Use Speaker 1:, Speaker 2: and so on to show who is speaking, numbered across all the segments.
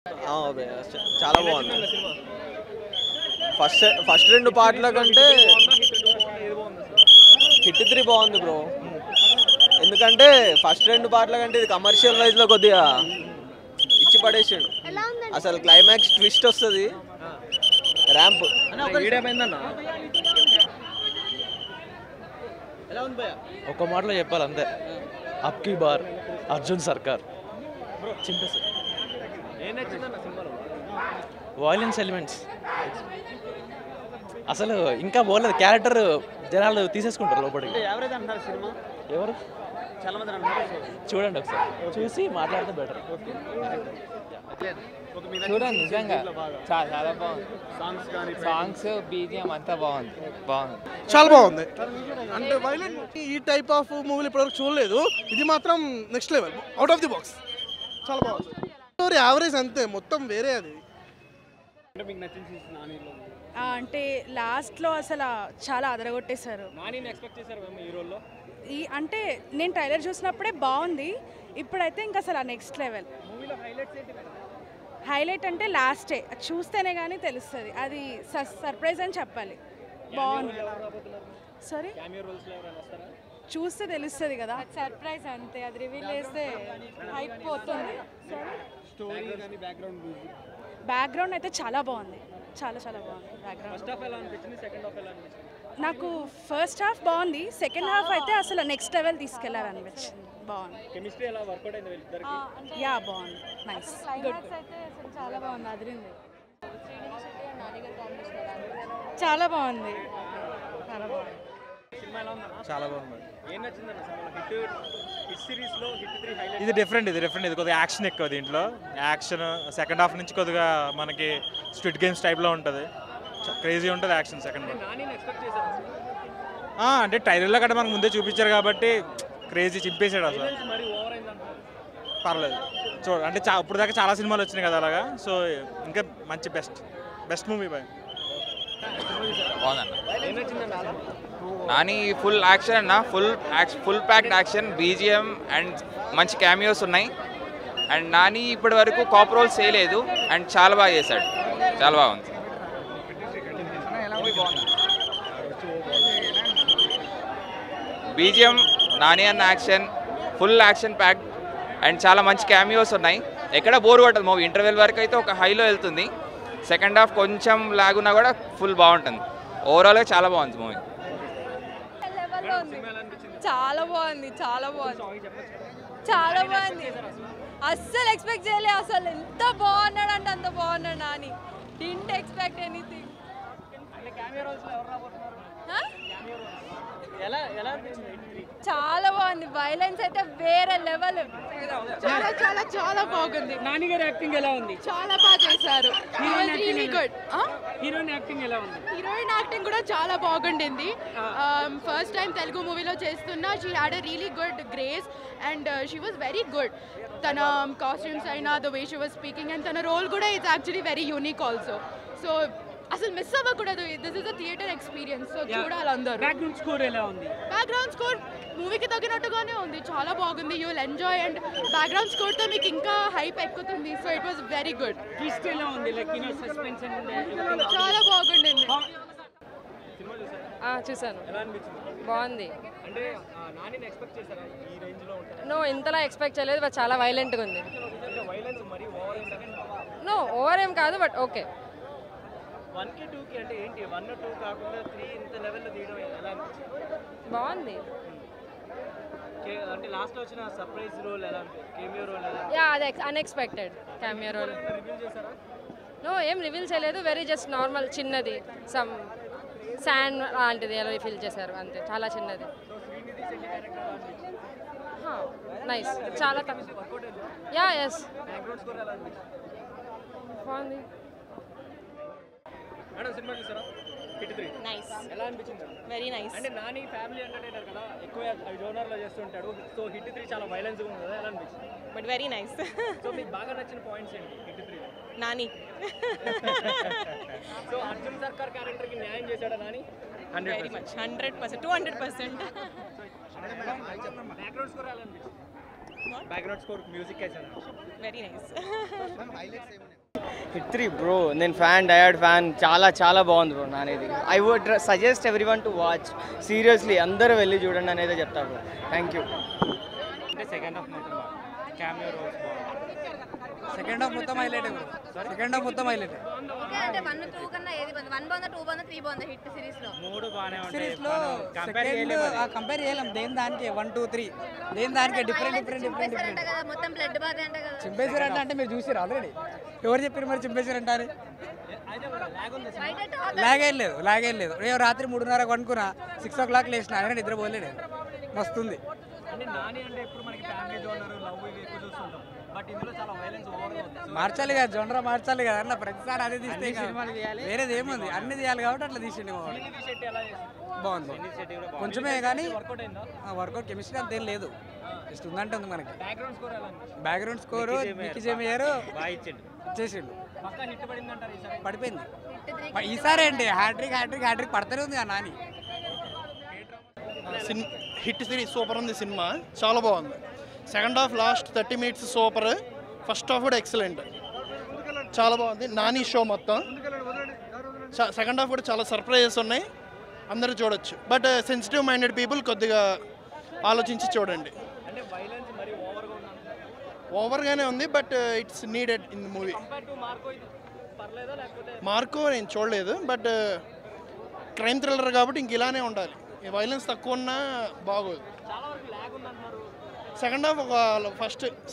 Speaker 1: చాలా బాగుంది. ఫస్ట్ రెండు పాటల కంటే హిట్ 3 బాగుంది బ్రో. ఎందుకంటే ఫస్ట్ రెండు పాటల కంటే ఇది కమర్షియల్ వైజ్లో కొద్దిగా ఇచ్చి పడేసాడు. అసలు క్లైమాక్స్ ట్విస్ట్ వస్తుంది, ర్యాంప్.
Speaker 2: ఒక మాటలో చెప్పాలి అంతే, అబ్కి బార్ అర్జున్ సర్కార్. చింపేసి వాయిలెన్స్ ఎలిమెంట్స్ అసలు ఇంకా పోలేదు. క్యారెక్టర్ జనాలు తీసేసుకుంటారు లోపలికి. ఎవరు చూడండి ఒకసారి, చూసి మాట్లాడితే బెటర్.
Speaker 3: చూడండి నిజంగా చాలా బాగుంది. సాంగ్స్ బీజిఎం అంతా బాగుంది.
Speaker 4: చాలా బాగుంది. అంటే వైలెంట్ ఈ టైప్ ఆఫ్ మూవీలు ఇప్పటివరకు చూడలేదు. ఇది మాత్రం next level, out of the box. చాలా బాగుంది. స్టోరీ యావరేజ్ అంతే, మొత్తం వేరే అది.
Speaker 5: అంటే లాస్ట్లో అసలు చాలా అదరగొట్టేశారు. ఈ అంటే నేను ట్రైలర్ చూసినప్పుడే బాగుంది, ఇప్పుడైతే ఇంకా అసలు నెక్స్ట్ లెవెల్. హైలైట్ అంటే లాస్టే చూస్తేనే కానీ తెలుస్తుంది, అది సర్ప్రైజ్ అని చెప్పాలి. బాగుంది. సారీ, చూస్తే తెలుస్తుంది కదా, సర్ప్రైజ్ అంతే. అది రివీల్ చేస్తే అయిపోతుంది. బ్యాక్గ్రౌండ్ అయితే చాలా బాగుంది, చాలా బాగుంది బ్యాక్గ్రౌండ్. నాకు ఫస్ట్ హాఫ్ బాగుంది, సెకండ్ హాఫ్ అయితే అసలు నెక్స్ట్ లెవెల్ తీసుకెళ్లారనిపించింది. బాగుంది. యా బాగుంది, నైస్, గుడ్. చాలా బాగుంది, అదిరింది. చాలా బాగుంది,
Speaker 2: చాలా బాగుంది. ఇది డిఫరెంట్, ఇది కొద్దిగా యాక్షన్ ఎక్కువ దీంట్లో. యాక్షన్ సెకండ్ హాఫ్ నుంచి కొద్దిగా మనకి స్ట్రిట్ గేమ్స్ టైప్లో ఉంటుంది, క్రేజీ ఉంటుంది యాక్షన్ సెకండ్ హాఫ్. అంటే ట్రైలర్లో కూడా మనకు ముందే చూపించారు కాబట్టి క్రేజీ చింపేశాడు అసలు. పర్లేదు అంటే ఇప్పుడు దాకా చాలా సినిమాలు వచ్చినాయి కదా అలాగా. సో ఇంకా మంచి బెస్ట్ మూవీ బాయ్.
Speaker 6: నాని ఫుల్ యాక్షన్ అన్న, full packed action, BGM and మంచి క్యామియోస్ ఉన్నాయి. అండ్ నాని ఇప్పటి వరకు కాప్ రోల్స్ చేయలేదు అండ్ చాలా బాగా చేశాడు, చాలా బాగుంది. బీజిఎం, నాని అన్న action, full action packed and చాలా మంచి క్యామియోస్ ఉన్నాయి. ఎక్కడ బోర్ కొట్టదు మూవీ. ఇంటర్వెల్ వరకు అయితే ఒక హైలో వెళ్తుంది, సెకండ్ హాఫ్ కొంచెం లాగున్నా కూడా ఫుల్ బాగుంటుంది. ఓవరాల్గా చాలా బాగుంది మూవీ.
Speaker 5: చాలా బాగుంది. అస్సలు ఎక్స్పెక్ట్ చేయలే, అసలు ఎంత బాగున్నాడు అంటే అంత బాగున్నాడు నాని. Didn't expect anything. చాలా బాగుంది, వైలెన్స్ అయితే వేరే లెవెల్. చాలా బాగుంది.
Speaker 7: నాని గారి యాక్టింగ్ ఎలా ఉంది?
Speaker 5: చాలా బాగా చేశారు.
Speaker 7: హీరోయిన్ యాక్టింగ్ ఎలా ఉంది?
Speaker 5: హీరోయిన్ యాక్టింగ్ కూడా చాలా బాగుండింది. ఫస్ట్ టైం తెలుగు మూవీలో చేస్తున్నా. She had a really good grace and she was very good. తన కాస్ట్యూమ్స్ అయినా, the way she was speaking and తన రోల్ కూడా it's actually very unique also. So అసలు మిస్ అవ్వకూడదు. This is a theatre experience. So చూడాలి అందరూ.
Speaker 7: Background score ఎలా ఉంది?
Speaker 5: బ్యాక్గ్రౌండ్ స్కోర్ మూవీకి తగినట్టుగానే ఉంది, చాలా బాగుంది. You will enjoy and background స్కోర్తో మీకు ఇంకా హైప్ ఎక్కుతుంది. So it was very good.
Speaker 7: Twist ఎలా ఉంది? లైక్ సస్పెన్స్
Speaker 5: చాలా బాగుండింది.
Speaker 8: చూసాను, బాగుంది.
Speaker 7: అంటే నానిని ఎక్స్పెక్ట్ చేశారా ఈ రేంజ్ లో ఉంటారు?
Speaker 8: నో, ఇంతలా ఎక్స్పెక్ట్ చేయలేదు, బట్ చాలా వైలెంట్గా ఉంది.
Speaker 7: వైలెన్స్ మరి ఓవర్
Speaker 8: నో, ఓవర్ ఏం కాదు, బట్ ఓకే.
Speaker 7: 1 కి 2 కి అంటే ఏంటి? 1 2 కాకుండా 3 ఇంత లెవెల్లో తీయడం ఎలా అనిపించింది?
Speaker 8: బాగుంది.
Speaker 7: అంటే లాస్ట్ లో వచ్చిన సర్ప్రైజ్ రోల్ ఎలా ఉంది? కెమియో రోల్ ఎలా?
Speaker 8: యా, అది అన్ఎక్స్పెక్టెడ్ కెమియో రోల్.
Speaker 7: రివీల్ చేశారా?
Speaker 8: నో, ఏం రివీల్ చేయలేదు. వెరీ జస్ట్ నార్మల్, చిన్నది, సమ్ శాండ్ లాంటిది ఎలా ఫీల్ చేశారు అంతే, చాలా చిన్నది. నైస్, చాలా తక్కువ. యా, ఎస్, బాగుంది.
Speaker 7: మేడం సినిమా చూసారా? Hit 3
Speaker 5: nice.
Speaker 7: ఎలా అనిపించింది?
Speaker 5: Very nice.
Speaker 7: అంటే నాని ఫ్యామిలీ ఎంటర్టైనర్ కదా, ఎక్కువ జోనర్ లో చేస్తుంటాడు. సో హిట్ 3 చాలా వైలెన్స్ ఉంది కదా, ఎలా అనిపించింది?
Speaker 5: But very nice.
Speaker 7: సో మీకు బాగా నచ్చిన పాయింట్స్ ఏంటి హిట్ 3 లో?
Speaker 5: నాని.
Speaker 7: సో అర్జున్ సర్కార్ క్యారెక్టర్ కి న్యాయం చేశాడా నాని?
Speaker 5: 100%, 200%.
Speaker 7: బ్యాక్గ్రౌండ్ స్కోర్ ఎలా అనిపించింది? बैकग्राउंड स्कोर म्यूजिक कैसा था?
Speaker 9: Very nice.
Speaker 10: హిట్ 3 బ్రో, నేను డయర్డ్ ఫ్యాన్. చాలా బాగుంది బ్రో నానేది. I would suggest everyone to watch. Seriously అందరూ వెళ్ళి చూడండి అనేది చెప్తా బ్రో. Thank you.
Speaker 7: అంటే సెకండ్ హాఫ్ మొత్తం క్యామియో రోల్స్
Speaker 11: సెకండ్ హాఫ్ మొత్తం హైలైట్ బ్రో. సెకండ్ హాఫ్ మొత్తం హైలైట్.
Speaker 12: ఓకే అంటే 1 2 కన్నా ఏది బాగుంది? 1 బాగుందా, 2 బాగుందా, 3 బాగుందా హిట్ సిరీస్ లో?
Speaker 7: మూడు బానే ఉంటాయి.
Speaker 11: సిరీస్ లో కంపేర్ చేయలేం. దేని దానికి 1 2 3 దేని దానికి డిఫరెంట్.
Speaker 12: చింపేశారంట కదా, మొత్తం బ్లడ్ బాత్ అంట కదా.
Speaker 11: చింపేశారంట అంటే మీరు చూసారు ఆల్రెడీ. ఎవరు చెప్పారు మరి చింపేశారంట అని? లాగ్ ఏం లేదు. రేపు రాత్రి 3:30 అనుకున్నా, 6 o'clock లేచిన ఆయన నిద్రపోలేడు. మస్తుంది.
Speaker 7: అంటే నాని అంటే ఇప్పుడు మనకి ఫ్యామిలీ జోనర్ లవ్ ఇవి ఎక్కువ చూస్తుంటాం, బట్ ఇందులో చాలా వైలెన్స్ ఓవర్గా ఉంది.
Speaker 11: మార్చాలి కదా, జోనరా మార్చాలి కదా అన్న. ప్రతిసారి అదే తీస్తే వేరేది ఏముంది, అన్ని తీయాలి కాబట్టి అట్లా తీసిండి. బాగుంది, కొంచెమే కానీ వర్కౌట్. కెమిస్ట్రీ అంతేం లేదు, జస్ట్ ఉందంటే ఉంది మనకి. బ్యాక్గ్రౌండ్ స్కోరు మిక్కీ జేమయ్యారు ఇచ్చేసిండు. పడిపోయింది ఈసారి ఏంటి హ్యాట్రిక్ పడతానే ఉంది ఆ నాని.
Speaker 4: హిట్ సిరీస్ సూపర్ ఉంది. సినిమా చాలా బాగుంది. Second half last 30 minutes super. First half కూడా ఎక్సలెంట్, చాలా బాగుంది. నాని షో మొత్తం. సెకండ్ హాఫ్ కూడా చాలా సర్ప్రైజెస్ ఉన్నాయి, అందరూ చూడొచ్చు. బట్ సెన్సిటివ్ మైండెడ్ పీపుల్ కొద్దిగా ఆలోచించి చూడండి. ఓవర్గానే ఉంది, but it's needed in the movie. Marco నేను చూడలేదు, బట్ క్రైమ్ థ్రిల్లర్ కాబట్టి ఇంక ఇలానే ఉండాలి. వైలెన్స్ తక్కువ ఉన్నా బాగోదు. సెకండ్ హాఫ్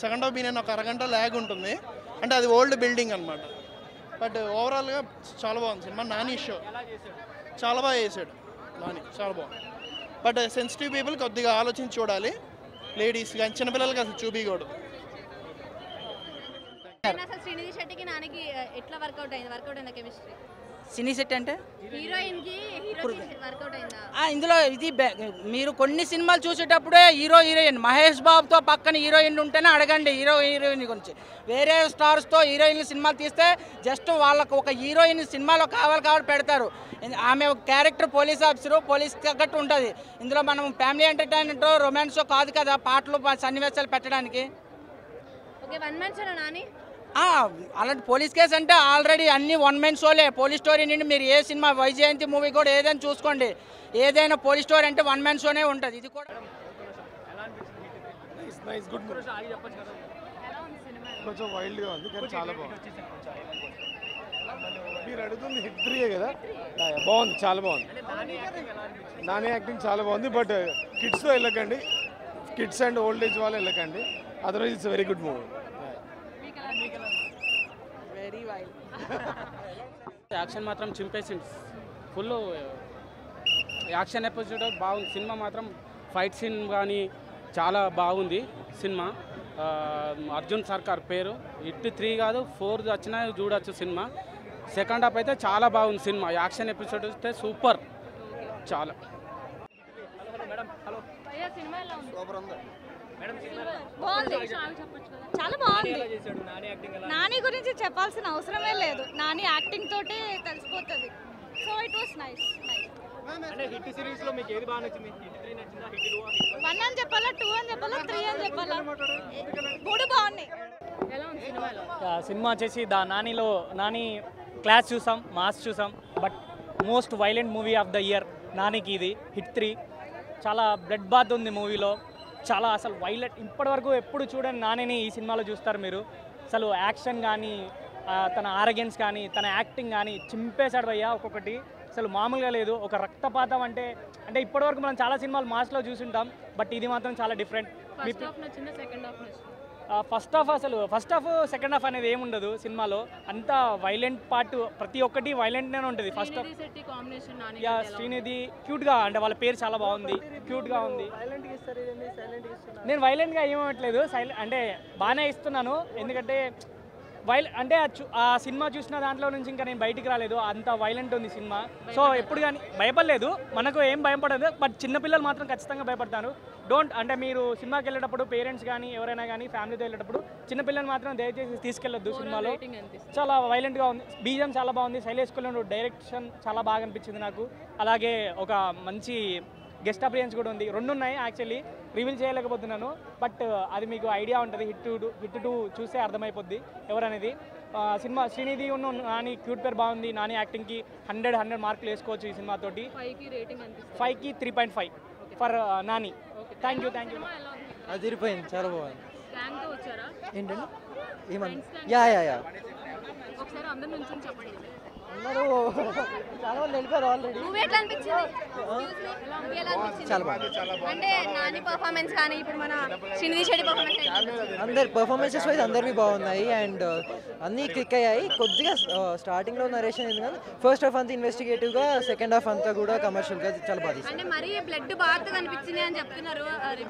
Speaker 4: సెకండ్ హాఫ్ నేను ఒక అరగంట ల్యాగ్ ఉంటుంది, అంటే అది ఓల్డ్ బిల్డింగ్ అనమాట. బట్ ఓవరాల్గా చాలా బాగుంది సినిమా. నాని షో చాలా బాగా చేశాడు నాని, చాలా బాగుంది. బట్ సెన్సిటివ్ పీపుల్ కొద్దిగా ఆలోచించి చూడాలి. లేడీస్ కానీ చిన్నపిల్లలకి అసలు చూపించకూడదు.
Speaker 12: అసలు శ్రీనిధి శెట్టికి నానికి ఎట్లా వర్కౌట్ అయిందా కెమిస్ట్రీ?
Speaker 13: సినీ సెట్ అంటే
Speaker 12: హీరోయిన్ కి వర్కౌట్ అయిందా?
Speaker 13: ఇందులో ఇది మీరు కొన్ని సినిమాలు చూసేటప్పుడే హీరోయిన్ మహేష్ బాబుతో పక్కన హీరోయిన్ ఉంటేనే అడగండి హీరోయిన్ గురించి. వేరే స్టార్స్తో హీరోయిన్లు సినిమాలు తీస్తే జస్ట్ వాళ్ళకు ఒక హీరోయిన్ సినిమాలో కాబట్టి పెడతారు. ఆమె క్యారెక్టర్ పోలీస్ ఆఫీసరు, పోలీస్ తగ్గట్టు ఉంటుంది. ఇందులో మనం ఫ్యామిలీ ఎంటర్టైన్మెంట్ రొమాన్స్ కాదు కదా, పాటలు సన్నివేశాలు పెట్టడానికి.
Speaker 12: ఓకే, 1 man షోనా నాని?
Speaker 13: అలాంటి పోలీస్ కేసు అంటే ఆల్రెడీ అన్ని 1 man షోలే. పోలీస్ స్టోరీ నుండి మీరు ఏ సినిమా వైజయంతి మూవీ కూడా ఏదైనా చూసుకోండి, ఏదైనా పోలీస్ స్టోరీ అంటే 1 man షోనే ఉంటుంది. ఇది కూడా
Speaker 14: కొంచెం వైల్డ్గా ఉంది కానీ చాలా బాగుంది. మీరు అడుగుతుంది హిట్ 3 కదా, బాగుంది, చాలా బాగుంది. నాని యాక్టింగ్ చాలా బాగుంది. బట్ కిడ్స్తో వెళ్ళకండి, కిడ్స్ అండ్ ఓల్డ్ ఏజ్ వాళ్ళు వెళ్ళకండి. Otherwise it's very good movie.
Speaker 13: Very wild.
Speaker 15: Action మాత్రం చింపేసింది. ఫుల్ యాక్షన్ ఎపిసోడ్ బాగుంది. సినిమా మాత్రం ఫైట్ సీన్ కానీ చాలా బాగుంది సినిమా. అర్జున్ సర్కార్ పేరు. హిట్ 3 కాదు 4 వచ్చినా చూడొచ్చు సినిమా. సెకండ్ హాఫ్ అయితే చాలా బాగుంది సినిమా. యాక్షన్ ఎపిసోడ్ వస్తే సూపర్. చాలా
Speaker 16: చాలా బాగుంది. నాని గురించి చెప్పాల్సిన అవసరమే లేదు, నాని యాక్టింగ్ తోటే తెలిసిపోతుంది. So it was nice.
Speaker 7: అంటే హిట్ సిరీస్ లో మీకు ఏది బాగా నచ్చింది? హిట్ 3 నచ్చిందా, హిట్ 2 ఆ?
Speaker 16: 1 అని చెప్పాలా, 2 అని చెప్పాలా, 3 అని చెప్పాలా? 3 బాగున్నాయి.
Speaker 17: సినిమా వచ్చేసి నాని క్లాస్ చూసాం, మాస్ చూసాం. But most violent movie of the year నానికి ఇది. హిట్ 3 చాలా బ్లడ్ బాత్ ఉంది మూవీలో. చాలా అసలు వైలెంట్. ఇప్పటివరకు ఎప్పుడు చూడండి నానిని ఈ సినిమాలో చూస్తారు మీరు. అసలు యాక్షన్ కానీ, తన ఆరోగ్యన్స్ కానీ, తన యాక్టింగ్ కానీ చింపేశాడు భయ్యా ఒక్కొక్కటి. అసలు మామూలుగా లేదు. ఒక రక్తపాతం అంటే ఇప్పటివరకు మనం చాలా సినిమాలు మాస్లో చూసుంటాం, బట్ ఇది మాత్రం చాలా different. First half second half అనేది ఏముండదు సినిమాలో. అంతా వైలెంట్ పార్ట్, ప్రతి ఒక్కటి వైలెంట్నే ఉంటుంది. ఫస్ట్ హాఫ్ శ్రీనిధి క్యూట్గా, అంటే వాళ్ళ పేరు చాలా బాగుంది, క్యూట్గా ఉంది. నేను వైలెంట్గా ఏమవట్లేదు, అంటే బాగానే ఇస్తున్నాను. ఎందుకంటే ఆ సినిమా చూసిన దాంట్లో నుంచి ఇంకా నేను బయటికి రాలేదు, అంత వైలెంట్ ఉంది సినిమా. సో ఎప్పుడు కానీ భయపడలేదు, మనకు ఏం భయపడదు. బట్ చిన్నపిల్లలు మాత్రం ఖచ్చితంగా భయపడతారు. అంటే మీరు సినిమాకి వెళ్ళేటప్పుడు పేరెంట్స్ కానీ ఎవరైనా కానీ ఫ్యామిలీతో వెళ్ళేటప్పుడు చిన్నపిల్లలు మాత్రం దయచేసి తీసుకెళ్ళొద్దు. సినిమాలో చాలా వైలెంట్గా ఉంది. బీజం చాలా బాగుంది. శైలేష్ కొల్లండు డైరెక్షన్ చాలా బాగా అనిపించింది నాకు. అలాగే ఒక మంచి గెస్ట్ అపియరెన్స్ కూడా ఉంది. 2 ఉన్నాయి యాక్చువల్లీ. రివీల్ చేయలేకపోతున్నాను. బట్ అది మీకు ఐడియా ఉంటుంది, హిట్ టూ చూస్తే అర్థమైపోద్ది ఎవరనేది. సినిమా శ్రీనిధి ఉన్న నాని క్యూట్ పేరు బాగుంది. నాని యాక్టింగ్కి 100 మార్కులు వేసుకోవచ్చు ఈ సినిమాతోటి. 5కి 3.5 ఫర్ నాని. Thank you.
Speaker 9: అది తిరిపోయింది, చాలా బాగుంది. ఏంటండి ఏమన్నా యా అందరూ చాలా మంది వెళ్ళిపోయారు ఆల్రెడీ.
Speaker 12: మూవీ ఎట్లా అనిపించింది?
Speaker 9: చాలా బాగుంది.
Speaker 12: అంటే నాని పర్ఫార్మెన్స్ కానీ ఇప్పుడు మన శ్రీనిధి శెట్టి పర్ఫార్మెన్స్
Speaker 9: అందరి పర్ఫార్మెన్సెస్ వైజ్ అందరివి బాగున్నాయి అండ్ అన్నీ క్లిక్ అయ్యాయి. కొద్దిగా స్టార్టింగ్లో నరేషన్ అయింది కానీ ఫస్ట్ హాఫ్ అంతా ఇన్వెస్టిగేటివ్గా, సెకండ్ హాఫ్ అంతా కూడా కమర్షియల్గా చాలా బాగా తీశారు.
Speaker 12: అంటే మరి బ్లడ్ బాగా కనిపించింది అని చెప్తున్నారు.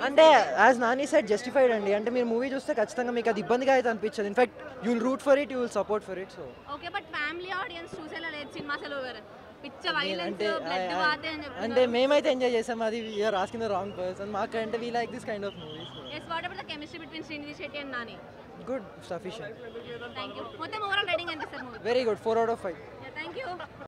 Speaker 9: అంటే యాజ్ నాని సెట్ జస్టిఫైడ్ అండి. అంటే మీరు మూవీ చూస్తే ఖచ్చితంగా మీకు అది ఇబ్బందిగా అయితే అనిపించదు. In fact you will root for it, you will support for it. So
Speaker 12: okay, but family audience చూసేలా లేదు సినిమా. అసలు పిచ్చ వైలెన్స్, బ్లడ్ బాగా అని చెప్తున్నారు.
Speaker 9: అంటే మేమైతే ఎంజాయ్ చేసాం. అది you're asking the wrong person. మాకంటే we like this kind of movies.
Speaker 12: yes, what about the chemistry between Srinidhi Shetty and Nani?
Speaker 9: Good, sufficient.
Speaker 12: Thank you. మొత్తం ఓవరాల్ రేటింగ్ ఎంత sir movie?
Speaker 9: Very good, 4 out of 5.
Speaker 12: Thank you.